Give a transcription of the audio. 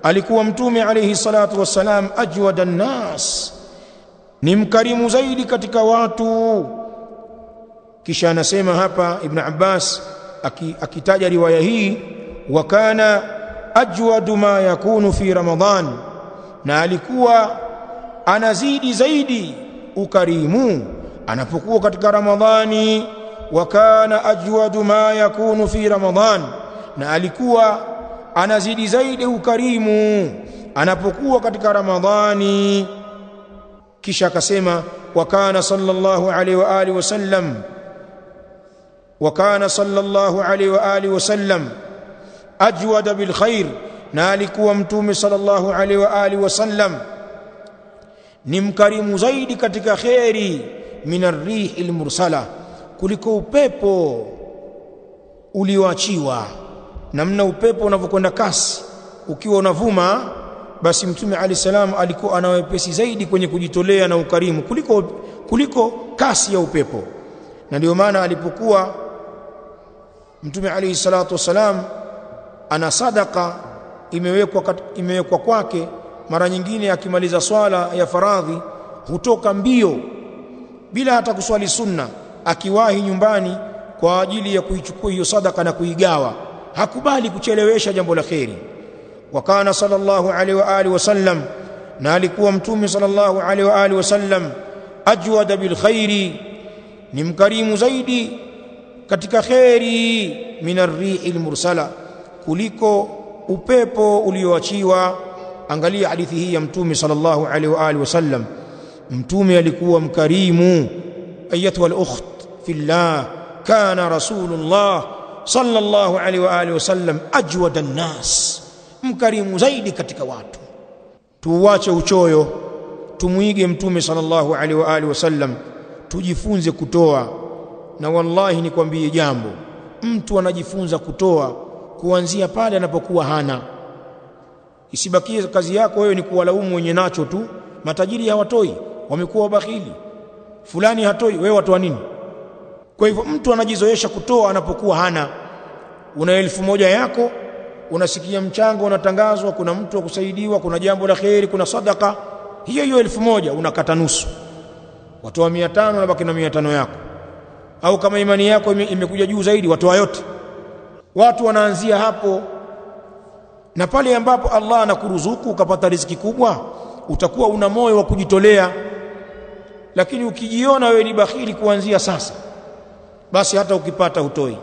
alikuwa mtume alayhi salatu wassalam ajwadan nas, ni mkarimu zaidi katika watu. Kisha anasema hapa Ibn Abbas akitaja riwaya hii, wa kana ajwadu ma yakunu fi Ramadhan, na alikuwa anazidi zaidi ukarimu anapokuwa katika Ramadhani. Wa kana ajwadu ma yakunu fi Ramadhan, na alikuwa anazidi zaidi ukarimu anapokuwa katika Ramadhani. Kisha akasema wa kana sallallahu alaihi wa alihi wasallam, wa kana sallallahu alaihi wa alihi wasallam ajwada bil khair, na alikuwa mtume sallallahu alaihi wa alihi wasallam ni mkarimu zaidi katika khairi min ar-rihil mursala, kuliko upepo ulioachiwa. Namna upepo unavyokwenda kasi ukiwa unavuma, basi mtume alayhi salam alikuwa anawepesi zaidi kwenye kujitolea na ukarimu kuliko kasi ya upepo. Na ndio maana alipokuwa mtume alayhi salatu wasalam ana sadaka imewekwa kwake, mara nyingine akimaliza swala ya faradhi hutoka mbio bila hata kuswali sunna, akiwahi nyumbani kwa ajili ya kuichukua hiyo sadaka na kuigawa. Hakubali kuchelewesha jambo la kheri. Wa kana sallallahu alaihi wa alihi wasallam, na alikuwa mtume sallallahu alaihi wa alihi wasallam ajwada bil khairi, ni mkarimu zaidi katika kheri min ar-rihil mursala, kuliko upepo ulioachiwa. Angalia hadithi hii ya mtume sallallahu alaihi wa alihi wasallam. Mtume alikuwa mkarimu. Ayatuha al-ukht fillah, kana rasulullah sallallahu alaihi wa alihi wasallam ajwada an-nas, mkarimu zaidi katika watu. Tuache uchoyo, tumuige mtume sallallahu alaihi wa alihi wasallam, tujifunze kutoa. Na wallahi nikwambie jambo, mtu anajifunza kutoa kuanzia pale anapokuwa hana. Isibakie kazi yako wewe ni kuwalaumu wenye nacho tu. Matajiri hawatoi, wamekuwa bakhili. Fulani hatoi, wewe watoa nini? Kwa hivyo mtu anajizoesha kutoa anapokuwa hana. Una 1000 yako, unasikia mchango unatangazwa, kuna mtu wa kusaidiwa, kuna jambo la kheri, kuna sadaka, hiyo 1000 unakata nusu, watoa 500 na baki na 500 yako. Au kama imani yako imekuja juu zaidi, watoa yote. Watu wanaanzia hapo, na pale ambapo Allah anakuruzuku ukapata riziki kubwa, utakuwa una moyo wa kujitolea. Lakini ukijiona wewe ni bakhili kuanzia sasa, basi hata ukipata hutoi.